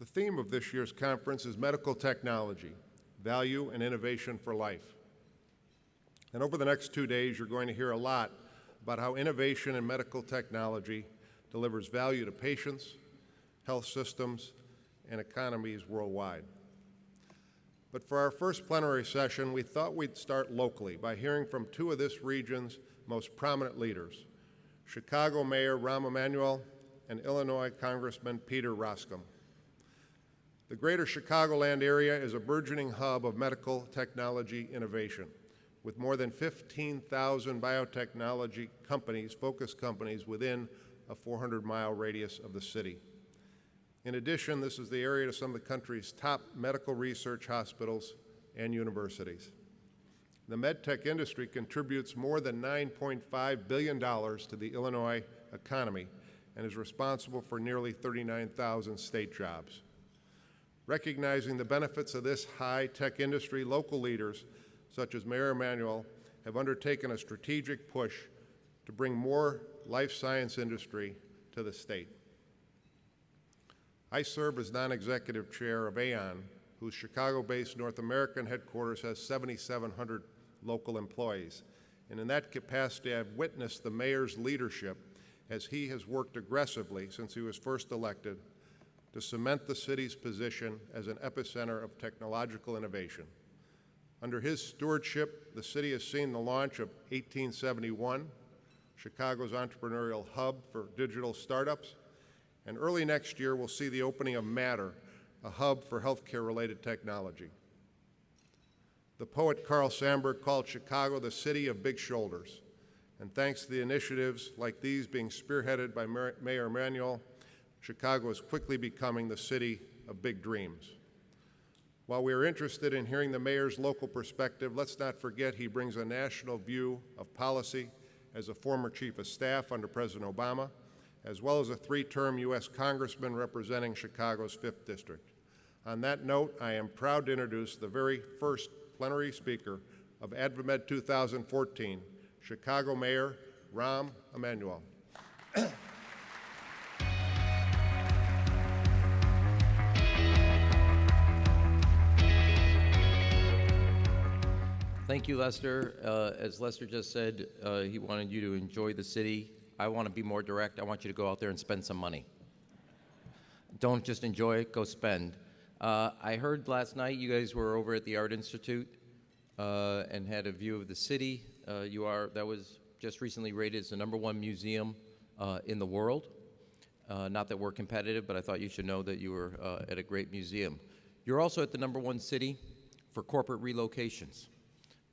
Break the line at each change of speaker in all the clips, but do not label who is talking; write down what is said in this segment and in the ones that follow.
The theme of this year's conference is medical technology, value and innovation for life. And over the next 2 days, you're going to hear a lot about how innovation in medical technology delivers value to patients, health systems, and economies worldwide. But for our first plenary session, we thought we'd start locally by hearing from two of this region's most prominent leaders, Chicago Mayor Rahm Emanuel and Illinois Congressman Peter Roskam. The greater Chicagoland area is a burgeoning hub of medical technology innovation, with more than 15,000 biotechnology companies, focused companies, within a 400-mile radius of the city. In addition, this is the area to some of the country's top medical research hospitals and universities. The MedTech industry contributes more than $9.5 billion to the Illinois economy and is responsible for nearly 39,000 state jobs. Recognizing the benefits of this high-tech industry, local leaders such as Mayor Emanuel have undertaken a strategic push to bring more life science industry to the state. I serve as non-executive chair of AON, whose Chicago-based North American headquarters has 7,700 local employees. And in that capacity, I've witnessed the mayor's leadership as he has worked aggressively since he was first elected to cement the city's position as an epicenter of technological innovation. Under his stewardship, the city has seen the launch of 1871, Chicago's entrepreneurial hub for digital startups, and early next year we'll see the opening of Matter, a hub for healthcare-related technology. The poet Carl Sandburg called Chicago the city of big shoulders, and thanks to the initiatives like these being spearheaded by Mayor Emanuel, Chicago is quickly becoming the city of big dreams. While we are interested in hearing the mayor's local perspective, let's not forget he brings a national view of policy as a former chief of staff under President Obama, as well as a 3-term U.S. congressman representing Chicago's 5th District. On that note, I am proud to introduce the very first plenary speaker of AdvaMed 2014, Chicago Mayor Rahm Emanuel.
Thank you, Lester. As Lester just said, he wanted you to enjoy the city. I want to be more direct. I want you to go out there and spend some money. Don't just enjoy it, go spend. I heard last night you guys were over at the Art Institute and had a view of the city. That was just recently rated as the #1 museum in the world. Not that we're competitive, but I thought you should know that you were at a great museum. You're also at the #1 city for corporate relocations.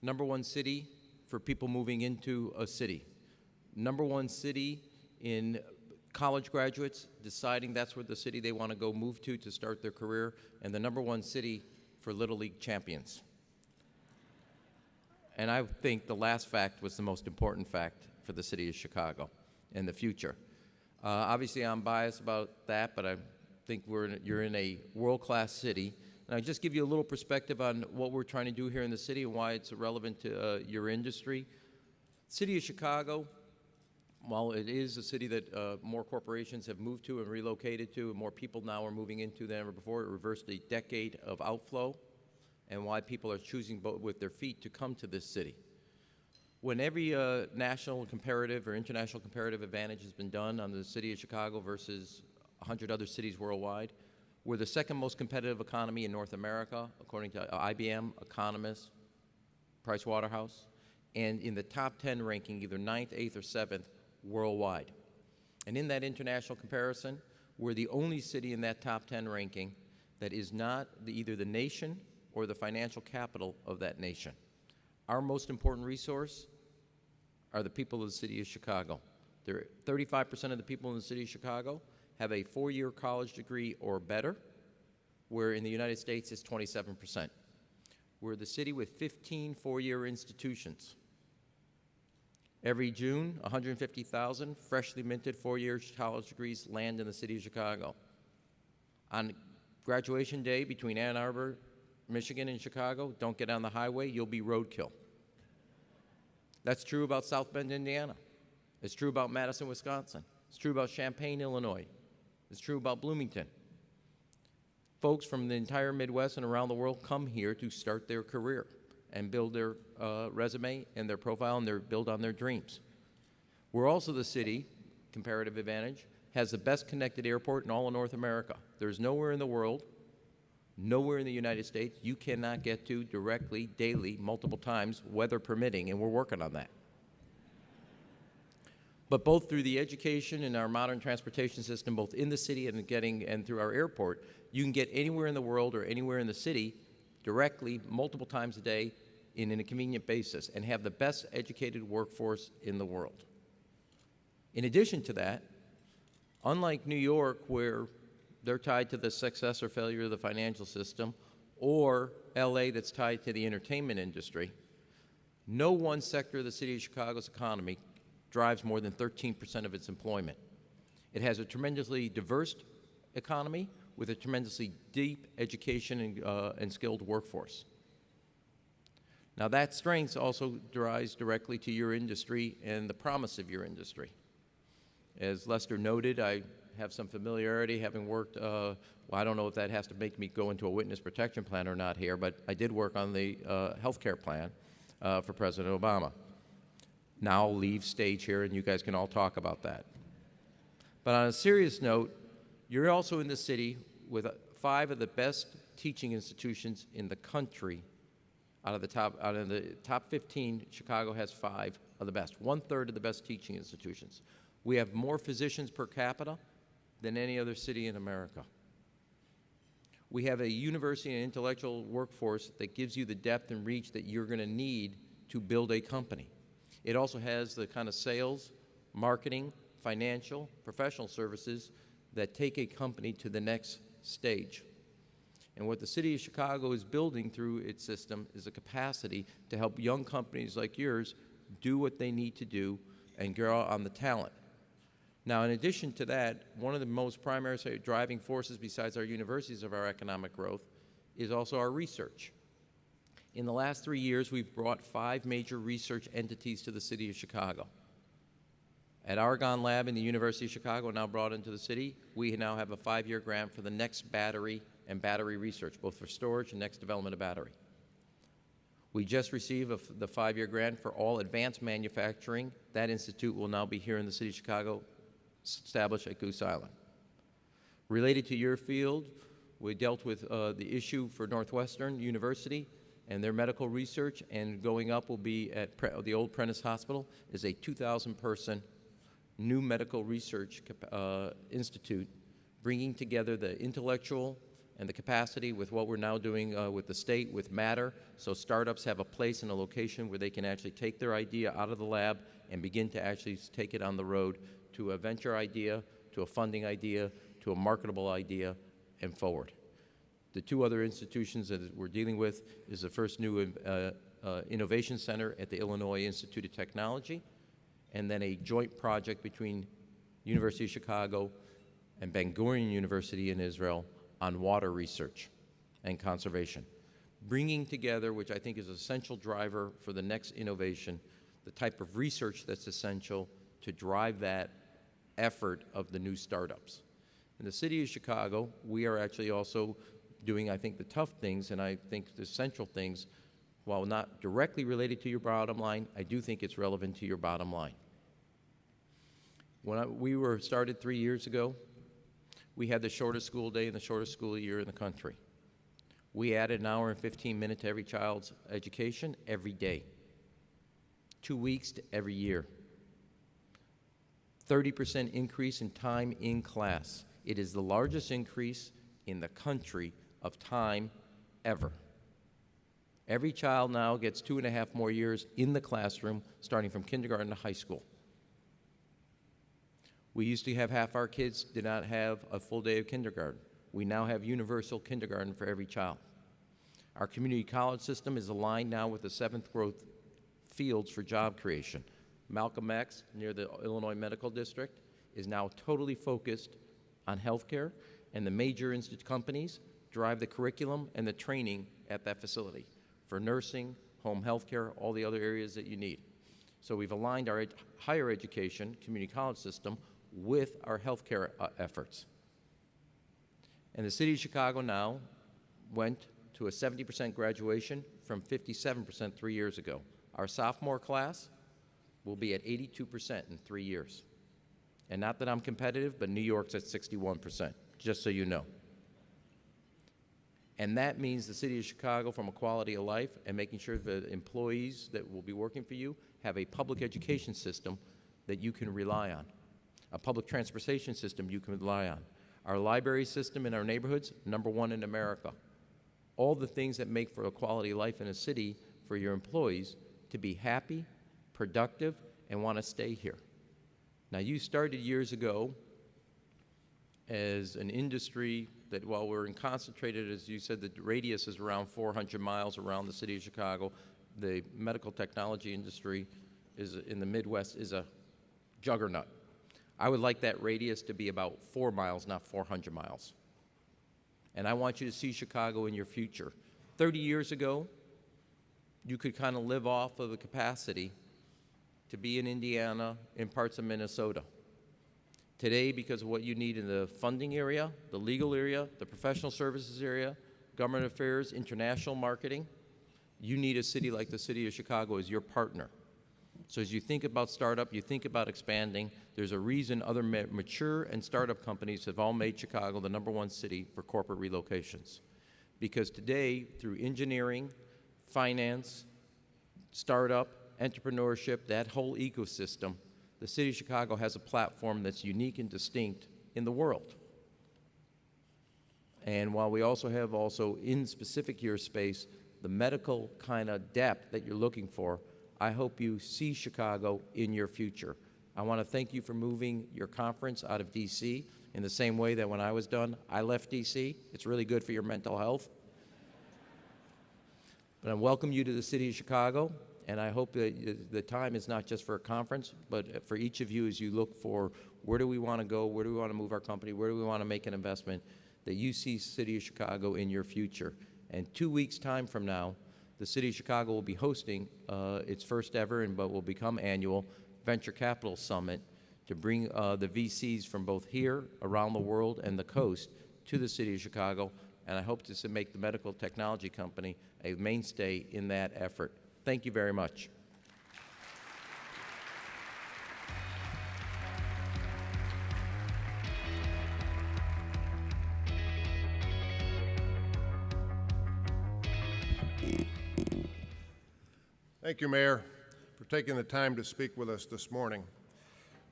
#1 city for people moving into a city. #1 city in college graduates deciding that's where the city they want to go move to start their career, and the #1 city for Little League champions. And I think the last fact was the most important fact for the city of Chicago in the future. Obviously, I'm biased about that, but I think you're in a world-class city. And I just give you a little perspective on what we're trying to do here in the city and why it's relevant to your industry. The city of Chicago, while it is a city that more corporations have moved to and relocated to, and more people now are moving into than ever before, it reversed a decade of outflow, and why people are choosing with their feet to come to this city. When every national comparative or international comparative advantage has been done on the city of Chicago versus 100 other cities worldwide, we're the second most competitive economy in North America, according to IBM, Economist, Pricewaterhouse, and in the top 10 ranking, either 9th, 8th, or 7th worldwide. And in that international comparison, we're the only city in that top 10 ranking that is not either the nation or the financial capital of that nation. Our most important resource are the people of the city of Chicago. 35% of the people in the city of Chicago have a 4-year college degree or better, where in the United States it's 27%. We're the city with 15 4-year institutions. Every June, 150,000 freshly minted 4-year college degrees land in the city of Chicago. On graduation day between Ann Arbor, Michigan and Chicago, don't get on the highway, you'll be roadkill. That's true about South Bend, Indiana. It's true about Madison, Wisconsin. It's true about Champaign, Illinois. It's true about Bloomington. folks from the entire Midwest and around the world come here to start their career and build their resume and their profile and build on their dreams. We're also the city, comparative advantage, has the best connected airport in all of North America. There's nowhere in the world, nowhere in the United States you cannot get to directly, daily, multiple times, weather permitting, and we're working on that. But both through the education and our modern transportation system, both in the city and through our airport, you can get anywhere in the world or anywhere in the city directly, multiple times a day, in a convenient basis, and have the best educated workforce in the world. In addition to that, unlike New York, where they're tied to the success or failure of the financial system, or LA that's tied to the entertainment industry, no one sector of the city of Chicago's economy drives more than 13% of its employment. It has a tremendously diverse economy with a tremendously deep education and skilled workforce. Now that strength also derives directly to your industry and the promise of your industry. As Lester noted, I have some familiarity having worked, well, I don't know if that has to make me go into a witness protection plan or not here, but I did work on the healthcare plan for President Obama. Now I'll leave stage here and you guys can all talk about that. But on a serious note, you're also in the city with 5 of the best teaching institutions in the country. Out of the top 15, Chicago has 5 of the best, 1/3 of the best teaching institutions. We have more physicians per capita than any other city in America. We have a university and intellectual workforce that gives you the depth and reach that you're going to need to build a company. It also has the kind of sales, marketing, financial, professional services that take a company to the next stage. And what the city of Chicago is building through its system is a capacity to help young companies like yours do what they need to do and grow on the talent. Now, in addition to that, one of the most primary driving forces besides our universities of our economic growth is also our research. In the last 3 years, we've brought 5 major research entities to the city of Chicago. At Argonne Lab in the University of Chicago, now brought into the city, we now have a 5-year grant for the next battery and battery research, both for storage and next development of battery. We just received the 5-year grant for all advanced manufacturing. That institute will now be here in the city of Chicago, established at Goose Island. Related to your field, we dealt with the issue for Northwestern University and their medical research, and going up will be at the old Prentice Hospital, is a 2,000-person new medical research institute, bringing together the intellectual and the capacity with what we're now doing with the state, with Matter, so startups have a place and a location where they can actually take their idea out of the lab and begin to actually take it on the road to a venture idea, to a funding idea, to a marketable idea, and forward. The 2 other institutions that we're dealing with is the first new innovation center at the Illinois Institute of Technology, and then a joint project between University of Chicago and Ben Gurion University in Israel on water research and conservation, bringing together, which I think is an essential driver for the next innovation, the type of research that's essential to drive that effort of the new startups. In the city of Chicago, we are actually also doing, I think, the tough things, and I think the essential things. While not directly related to your bottom line, I do think it's relevant to your bottom line. When we were started 3 years ago, we had the shortest school day and the shortest school year in the country. We added an hour and 15 minutes to every child's education every day, 2 weeks to every year. 30% increase in time in class. It is the largest increase in the country of time ever. Every child now gets 2.5 more years in the classroom, starting from kindergarten to high school. We used to have half our kids did not have a full day of kindergarten. We now have universal kindergarten for every child. Our community college system is aligned now with the 7th growth fields for job creation. Malcolm X, near the Illinois Medical District, is now totally focused on healthcare, and the major companies drive the curriculum and the training at that facility for nursing, home health care, all the other areas that you need. So we've aligned our higher education, community college system with our healthcare efforts. And the city of Chicago now went to a 70% graduation from 57% 3 years ago. Our sophomore class will be at 82% in 3 years. And not that I'm competitive, but New York's at 61%, just so you know. And that means the city of Chicago, from a quality of life and making sure that employees that will be working for you have a public education system that you can rely on, a public transportation system you can rely on. Our library system in our neighborhoods, #1 in America. All the things that make for a quality of life in a city for your employees to be happy, productive, and want to stay here. Now, you started years ago as an industry that, while we're concentrated, as you said, the radius is around 400 miles around the city of Chicago. The medical technology industry is in the Midwest is a juggernaut. I would like that radius to be about 4 miles, not 400 miles. And I want you to see Chicago in your future. 30 years ago, you could kind of live off of the capacity to be in Indiana, in parts of Minnesota. Today, because of what you need in the funding area, the legal area, the professional services area, government affairs, international marketing, you need a city like the city of Chicago as your partner. So as you think about startup, you think about expanding, there's a reason other mature and startup companies have all made Chicago the #1 city for corporate relocations. Because today, through engineering, finance, startup, entrepreneurship, that whole ecosystem, the city of Chicago has a platform that's unique and distinct in the world. And while we also have in specific your space, the medical kind of depth that you're looking for, I hope you see Chicago in your future. I want to thank you for moving your conference out of D.C. in the same way that when I was done, I left D.C. It's really good for your mental health. But I welcome you to the city of Chicago, and I hope that the time is not just for a conference, but for each of you as you look for where do we want to go, where do we want to move our company, where do we want to make an investment, that you see city of Chicago in your future. And 2 weeks' time from now, the city of Chicago will be hosting its first ever, but will become annual, Venture Capital Summit to bring the VCs from both here, around the world, and the coast to the city of Chicago. And I hope to make the medical technology company a mainstay in that effort. Thank you very much.
Thank you, Mayor, for taking the time to speak with us this morning.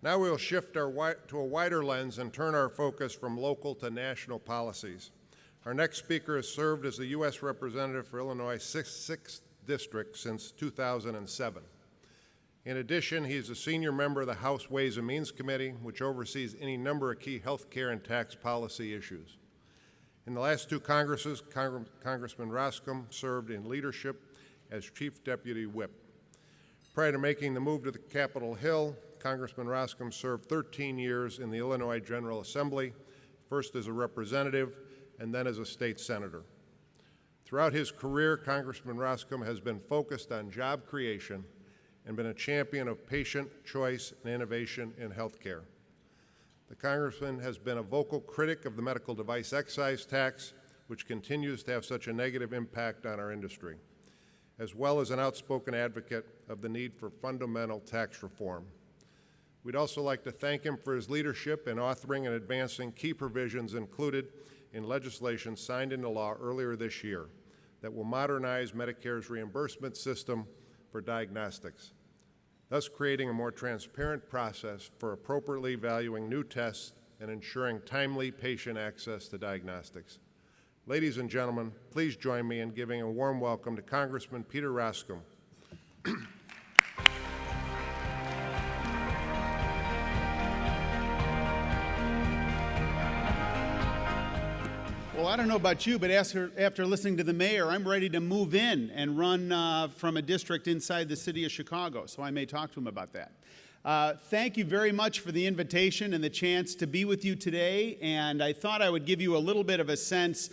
Now we'll shift to a wider lens and turn our focus from local to national policies. Our next speaker has served as the U.S. Representative for Illinois' 6th District since 2007. In addition, he is a senior member of the House Ways and Means Committee, which oversees any number of key health care and tax policy issues. In the last 2 Congresses, Congressman Roskam served in leadership as Chief Deputy Whip. Prior to making the move to the Capitol Hill, Congressman Roskam served 13 years in the Illinois General Assembly, first as a representative and then as a state senator. Throughout his career, Congressman Roskam has been focused on job creation and been a champion of patient choice and innovation in health care. The Congressman has been a vocal critic of the medical device excise tax, which continues to have such a negative impact on our industry, as well as an outspoken advocate of the need for fundamental tax reform. We'd also like to thank him for his leadership in authoring and advancing key provisions included in legislation signed into law earlier this year that will modernize Medicare's reimbursement system for diagnostics, thus creating a more transparent process for appropriately valuing new tests and ensuring timely patient access to diagnostics. Ladies and gentlemen, please join me in giving a warm welcome to Congressman Peter Roskam.
Well, I don't know about you, but after listening to the mayor, I'm ready to move in and run from a district inside the city of Chicago, so I may talk to him about that. Thank you very much for the invitation and the chance to be with you today, and I thought I would give you a little bit of a sense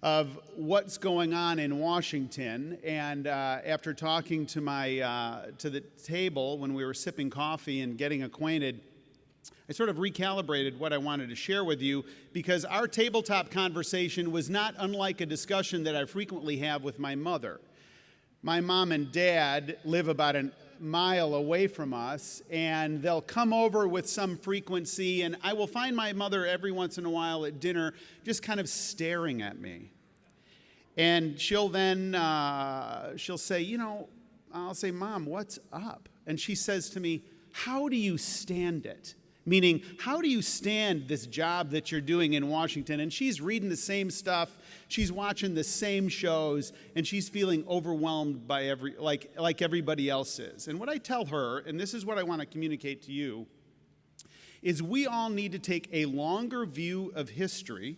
of what's going on in Washington. And after talking to the table when we were sipping coffee and getting acquainted, I sort of recalibrated what I wanted to share with you because our tabletop conversation was not unlike a discussion that I frequently have with my mother. My mom and dad live about a mile away from us, and they'll come over with some frequency, and I will find my mother every once in a while at dinner just kind of staring at me. And she'll then, she'll say, I'll say, Mom, what's up? And she says to me, how do you stand it? Meaning, how do you stand this job that you're doing in Washington? And she's reading the same stuff, she's watching the same shows, and she's feeling overwhelmed by like everybody else is. And what I tell her, and this is what I want to communicate to you, is we all need to take a longer view of history.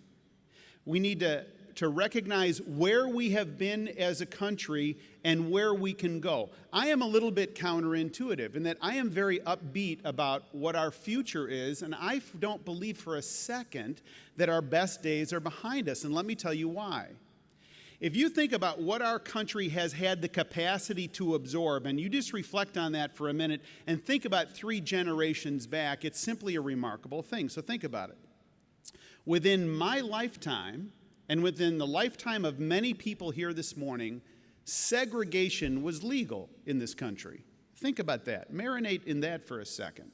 We need to recognize where we have been as a country and where we can go. I am a little bit counterintuitive in that I am very upbeat about what our future is, and I don't believe for a second that our best days are behind us, and let me tell you why. If you think about what our country has had the capacity to absorb, and you just reflect on that for a minute and think about 3 generations back, it's simply a remarkable thing. So think about it. Within my lifetime, and within the lifetime of many people here this morning, segregation was legal in this country. Think about that. Marinate in that for a second.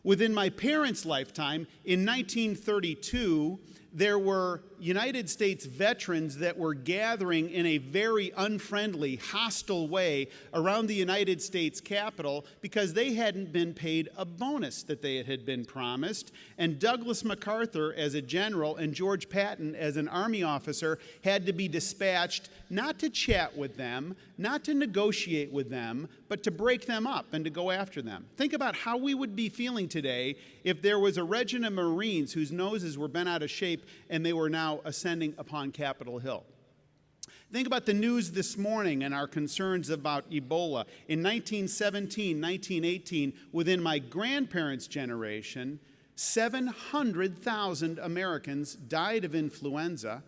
Within my parents' lifetime, in 1932, there were United States veterans that were gathering in a very unfriendly, hostile way around the United States Capitol because they hadn't been paid a bonus that they had been promised. And Douglas MacArthur as a general and George Patton as an Army officer had to be dispatched not to chat with them, not to negotiate with them, but to break them up and to go after them. Think about how we would be feeling today if there was a regiment of Marines whose noses were bent out of shape and they were now ascending upon Capitol Hill. Think about the news this morning and our concerns about Ebola. In 1917, 1918, within my grandparents' generation, 700,000 Americans died of influenza.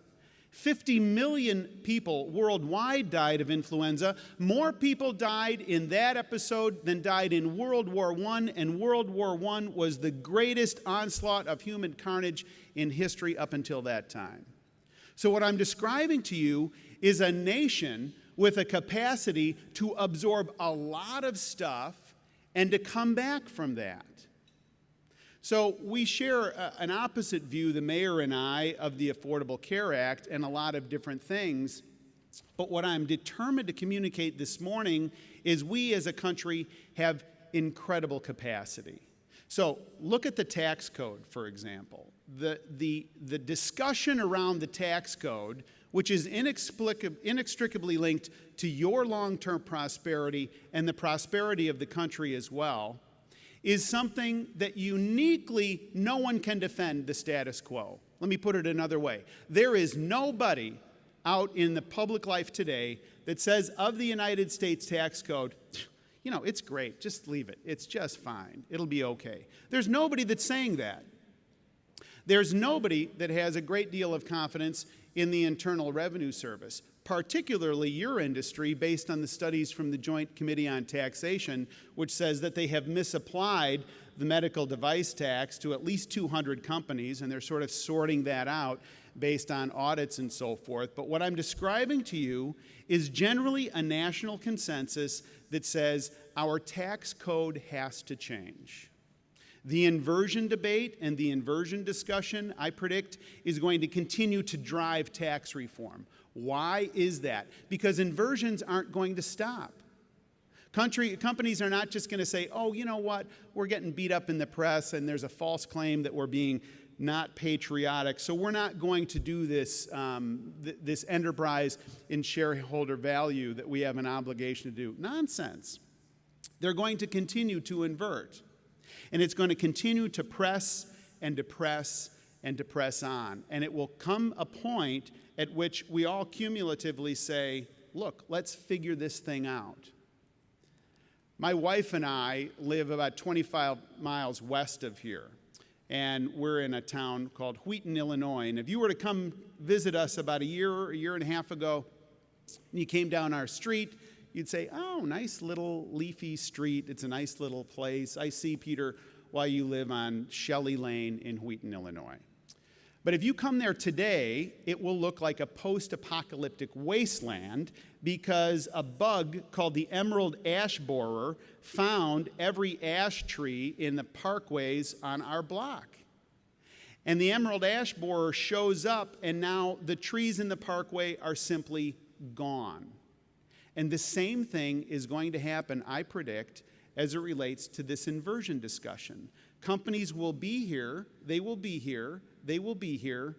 50 million people worldwide died of influenza. More people died in that episode than died in World War I, and World War I was the greatest onslaught of human carnage in history up until that time. So what I'm describing to you is a nation with a capacity to absorb a lot of stuff and to come back from that. So we share an opposite view, the mayor and I, of the Affordable Care Act and a lot of different things. But what I'm determined to communicate this morning is we as a country have incredible capacity. So look at the tax code, for example. The discussion around the tax code, which is inextricably linked to your long-term prosperity and the prosperity of the country as well, is something that uniquely no one can defend the status quo. Let me put it another way. There is nobody out in the public life today that says of the United States tax code, it's great, just leave it. It's just fine. It'll be okay. There's nobody that's saying that. There's nobody that has a great deal of confidence in the Internal Revenue Service, particularly your industry, based on the studies from the Joint Committee on Taxation, which says that they have misapplied the medical device tax to at least 200 companies, and they're sort of sorting that out based on audits and so forth. But what I'm describing to you is generally a national consensus that says our tax code has to change. The inversion debate and the inversion discussion, I predict, is going to continue to drive tax reform. Why is that? Because inversions aren't going to stop. Companies are not just going to say, oh, you know what, we're getting beat up in the press and there's a false claim that we're being not patriotic, so we're not going to do this, this enterprise in shareholder value that we have an obligation to do. Nonsense. They're going to continue to invert. And it's going to continue to press and to press and to press on. And it will come a point at which we all cumulatively say, look, let's figure this thing out. My wife and I live about 25 miles west of here, and we're in a town called Wheaton, Illinois. And if you were to come visit us about a year and a half ago, and you came down our street, you'd say, oh, nice little leafy street. It's a nice little place. I see, Peter, while you live on Shelley Lane in Wheaton, Illinois. But if you come there today, it will look like a post-apocalyptic wasteland because a bug called the emerald ash borer found every ash tree in the parkways on our block. And the emerald ash borer shows up, and now the trees in the parkway are simply gone. And the same thing is going to happen, I predict, as it relates to this inversion discussion. Companies will be here, they will be here, they will be here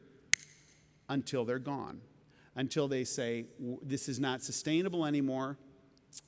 until they're gone, until they say, this is not sustainable anymore.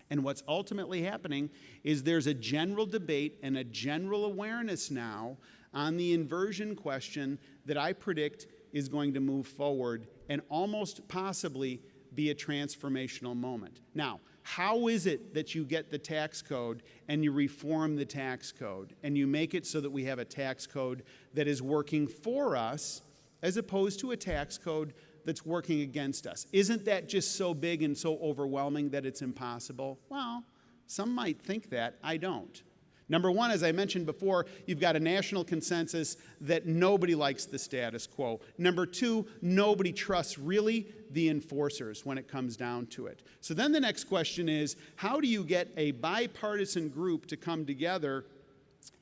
And what's ultimately happening is there's a general debate and a general awareness now on the inversion question that I predict is going to move forward and almost possibly be a transformational moment. Now, how is it that you get the tax code and you reform the tax code and you make it so that we have a tax code that is working for us as opposed to a tax code that's working against us? Isn't that just so big and so overwhelming that it's impossible? Well, some might think that. I don't. Number one, as I mentioned before, you've got a national consensus that nobody likes the status quo. Number two, nobody trusts really the enforcers when it comes down to it. So then the next question is, how do you get a bipartisan group to come together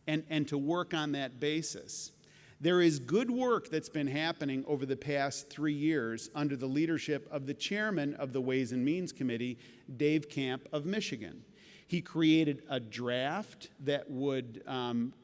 and to work on that basis? There is good work that's been happening over the past 3 years under the leadership of the chairman of the Ways and Means Committee, Dave Camp of Michigan. He created a draft that would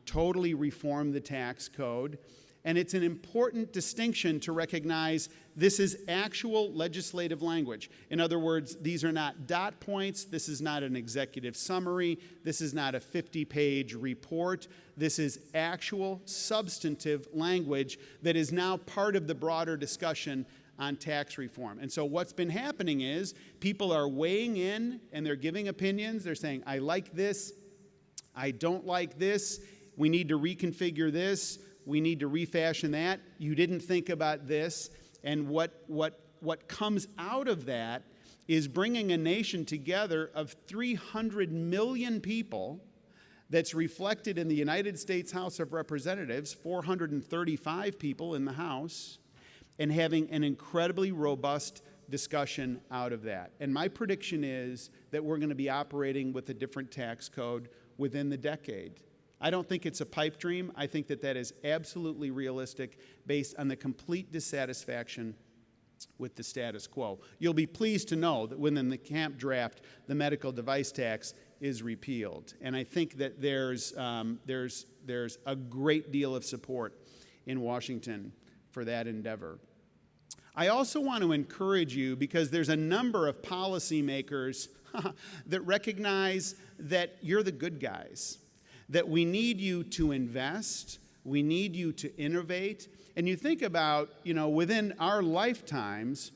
totally reform the tax code. And it's an important distinction to recognize this is actual legislative language. In other words, these are not dot points. This is not an executive summary. This is not a 50-page report. This is actual substantive language that is now part of the broader discussion on tax reform. And so what's been happening is people are weighing in and they're giving opinions. They're saying, I like this, I don't like this, we need to reconfigure this, we need to refashion that, you didn't think about this. And what comes out of that is bringing a nation together of 300 million people that's reflected in the United States House of Representatives, 435 people in the House, and having an incredibly robust discussion out of that. And my prediction is that we're going to be operating with a different tax code within the decade. I don't think it's a pipe dream. I think that that is absolutely realistic based on the complete dissatisfaction with the status quo. You'll be pleased to know that within the Camp draft, the medical device tax is repealed. And I think that there's a great deal of support in Washington for that endeavor. I also want to encourage you, because there's a number of policymakers that recognize that you're the good guys, that we need you to invest, we need you to innovate. And you think about, within our lifetimes,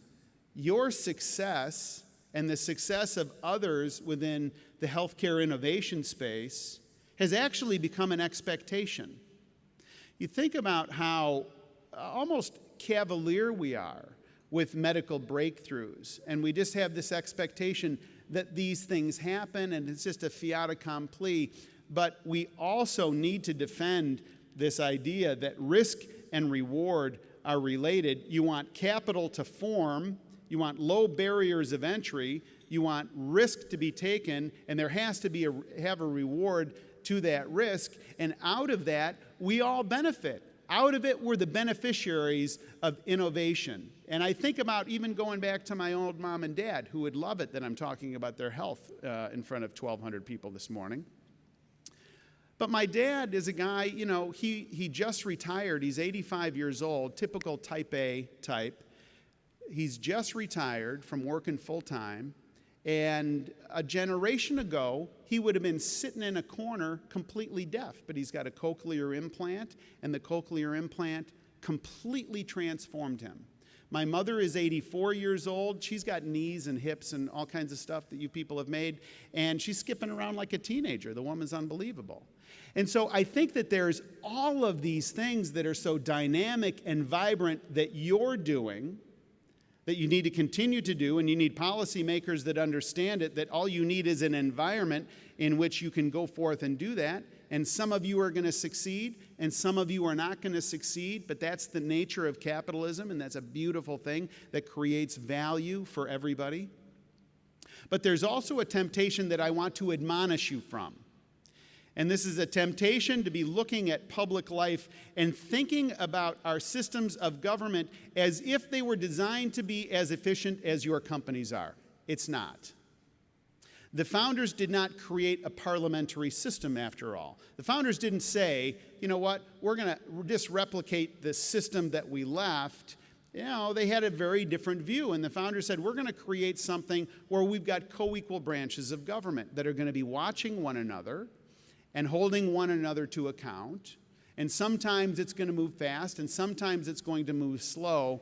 your success and the success of others within the healthcare innovation space has actually become an expectation. You think about how almost cavalier we are with medical breakthroughs, and we just have this expectation that these things happen and it's just a fiat accompli. But we also need to defend this idea that risk and reward are related. You want capital to form, you want low barriers of entry, you want risk to be taken, and there has to be have a reward to that risk, and out of that, we all benefit. Out of it, we're the beneficiaries of innovation. And I think about even going back to my old mom and dad, who would love it that I'm talking about their health in front of 1,200 people this morning. But my dad is a guy, he just retired. He's 85 years old, typical type A type. He's just retired from working full-time. And a generation ago, he would have been sitting in a corner completely deaf, but he's got a cochlear implant, and the cochlear implant completely transformed him. My mother is 84 years old. She's got knees and hips and all kinds of stuff that you people have made, and she's skipping around like a teenager. The woman's unbelievable. And so I think that there's all of these things that are so dynamic and vibrant that you're doing, that you need to continue to do, and you need policymakers that understand it, that all you need is an environment in which you can go forth and do that. and some of you are going to succeed, and some of you are not going to succeed, but that's the nature of capitalism, and that's a beautiful thing that creates value for everybody. But there's also a temptation that I want to admonish you from. And this is a temptation to be looking at public life and thinking about our systems of government as if they were designed to be as efficient as your companies are. It's not. The founders did not create a parliamentary system, after all. The founders didn't say, you know what, we're going to just replicate the system that we left. You know, they had a very different view, and the founders said, we're going to create something where we've got co-equal branches of government that are going to be watching one another and holding one another to account. And sometimes it's going to move fast, and sometimes it's going to move slow.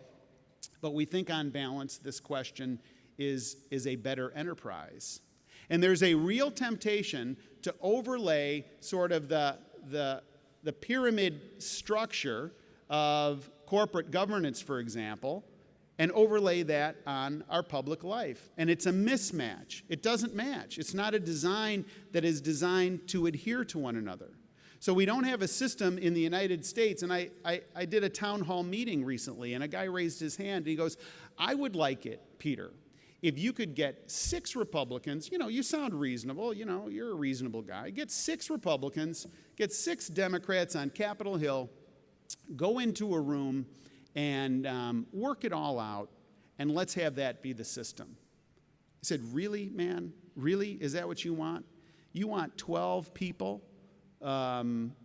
But we think on balance, this question is a better enterprise. And there's a real temptation to overlay sort of the pyramid structure of corporate governance, for example, and overlay that on our public life. And it's a mismatch. It doesn't match. It's not a design that is designed to adhere to one another. So we don't have a system in the United States, and I did a town hall meeting recently, and a guy raised his hand, and he goes, I would like it, Peter, if you could get 6 Republicans, you know, you sound reasonable, you know, you're a reasonable guy, get 6 Republicans, get 6 Democrats on Capitol Hill, go into a room and work it all out, and let's have that be the system. I said, really, man? Really? Is that what you want? You want 12 people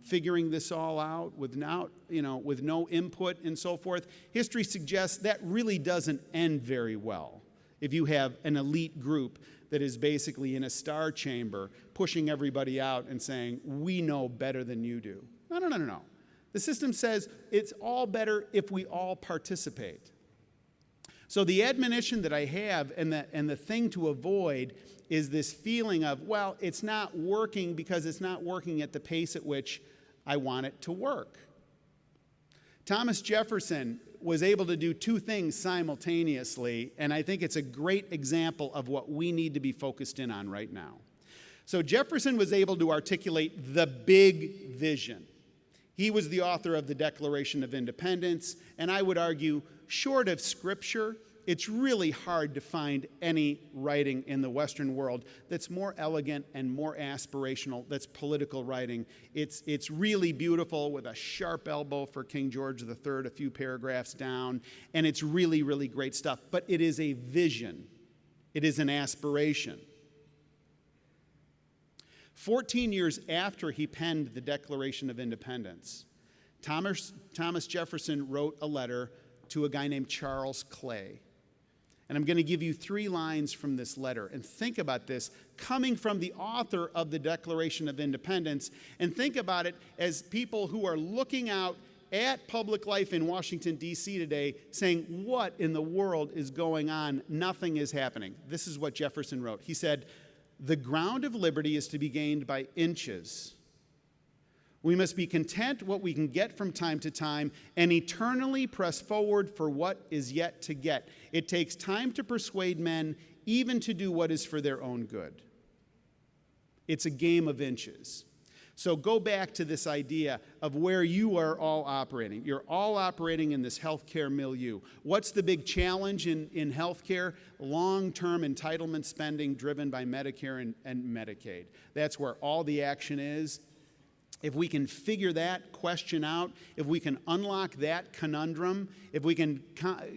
figuring this all out with no input and so forth? History suggests that really doesn't end very well if you have an elite group that is basically in a star chamber pushing everybody out and saying, we know better than you do. No. The system says it's all better if we all participate. So the admonition that I have and the thing to avoid is this feeling of, well, it's not working because it's not working at the pace at which I want it to work. Thomas Jefferson was able to do 2 things simultaneously, and I think it's a great example of what we need to be focused in on right now. So Jefferson was able to articulate the big vision. He was the author of the Declaration of Independence, and I would argue, short of Scripture, it's really hard to find any writing in the Western world that's more elegant and more aspirational, that's political writing. It's really beautiful with a sharp elbow for King George III, a few paragraphs down, and it's really, really great stuff. But it is a vision. It is an aspiration. 14 years after he penned the Declaration of Independence, Thomas Jefferson wrote a letter to a guy named Charles Clay. And I'm going to give you 3 lines from this letter. And think about this, coming from the author of the Declaration of Independence, and think about it as people who are looking out at public life in Washington, D.C. today, saying, what in the world is going on? Nothing is happening. This is what Jefferson wrote. He said, the ground of liberty is to be gained by inches. We must be content what we can get from time to time and eternally press forward for what is yet to get. It takes time to persuade men even to do what is for their own good. It's a game of inches. So go back to this idea of where you are all operating. You're all operating in this healthcare milieu. What's the big challenge in healthcare? Long-term entitlement spending driven by Medicare and Medicaid. That's where all the action is. If we can figure that question out, if we can unlock that conundrum, if we can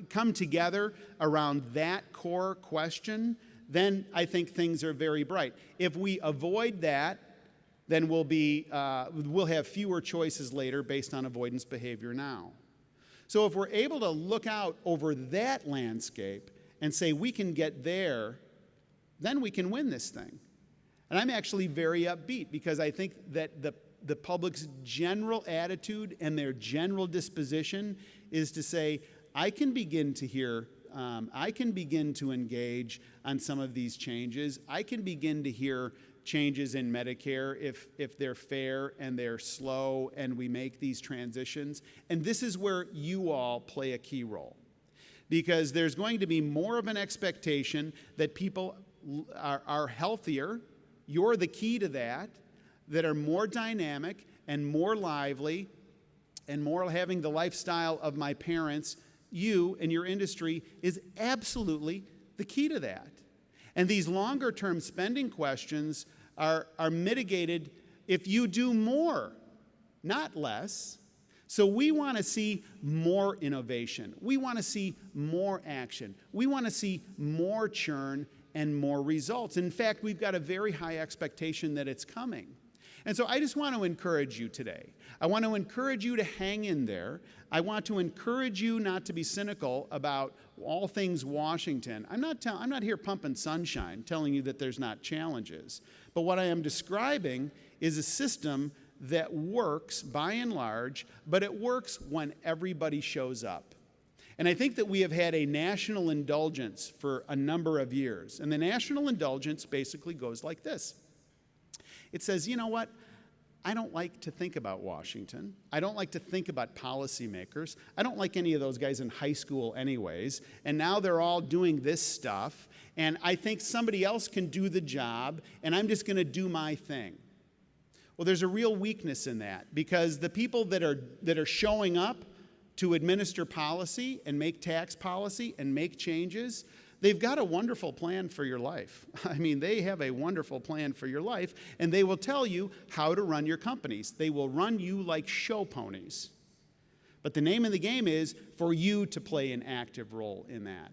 come together around that core question, then I think things are very bright. If we avoid that, then we'll have fewer choices later based on avoidance behavior now. So if we're able to look out over that landscape and say we can get there, then we can win this thing. And I'm actually very upbeat because I think that the public's general attitude and their general disposition is to say, I can begin to hear, I can begin to engage on some of these changes. I can begin to hear changes in Medicare if they're fair and they're slow and we make these transitions. And this is where you all play a key role, because there's going to be more of an expectation that people are healthier. You're the key to that. that are more dynamic and more lively and more having the lifestyle of my parents, you and your industry is absolutely the key to that. And these longer-term spending questions are mitigated if you do more, not less. So we want to see more innovation. We want to see more action. We want to see more churn and more results. In fact, we've got a very high expectation that it's coming. And so I just want to encourage you today. I want to encourage you to hang in there. I want to encourage you not to be cynical about all things Washington. I'm not here pumping sunshine, telling you that there's not challenges. But what I am describing is a system that works by and large, but it works when everybody shows up. And I think that we have had a national indulgence for a number of years. And the national indulgence basically goes like this. It says, you know what? I don't like to think about Washington. I don't like to think about policymakers. I don't like any of those guys in high school anyways. And now they're all doing this stuff. And I think somebody else can do the job, and I'm just going to do my thing. Well, there's a real weakness in that, because the people that are showing up to administer policy and make tax policy and make changes, they've got a wonderful plan for your life. I mean, they have a wonderful plan for your life, and they will tell you how to run your companies. They will run you like show ponies. But the name of the game is for you to play an active role in that.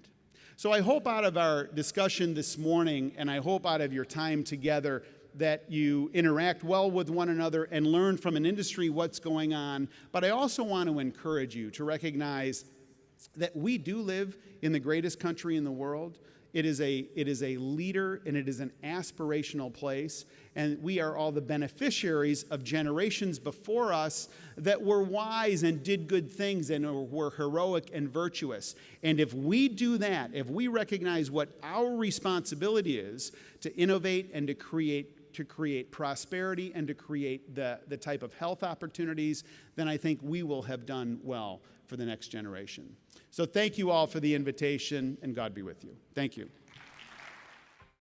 So I hope out of our discussion this morning, and I hope out of your time together, that you interact well with one another and learn from an industry what's going on. But I also want to encourage you to recognize that we do live in the greatest country in the world. It is a leader, and it is an aspirational place, and we are all the beneficiaries of generations before us that were wise and did good things and were heroic and virtuous. And if we do that, if we recognize what our responsibility is to innovate and to create prosperity and to create the type of health opportunities, then I think we will have done well for the next generation. So thank you all for the invitation, and God be with you. Thank you.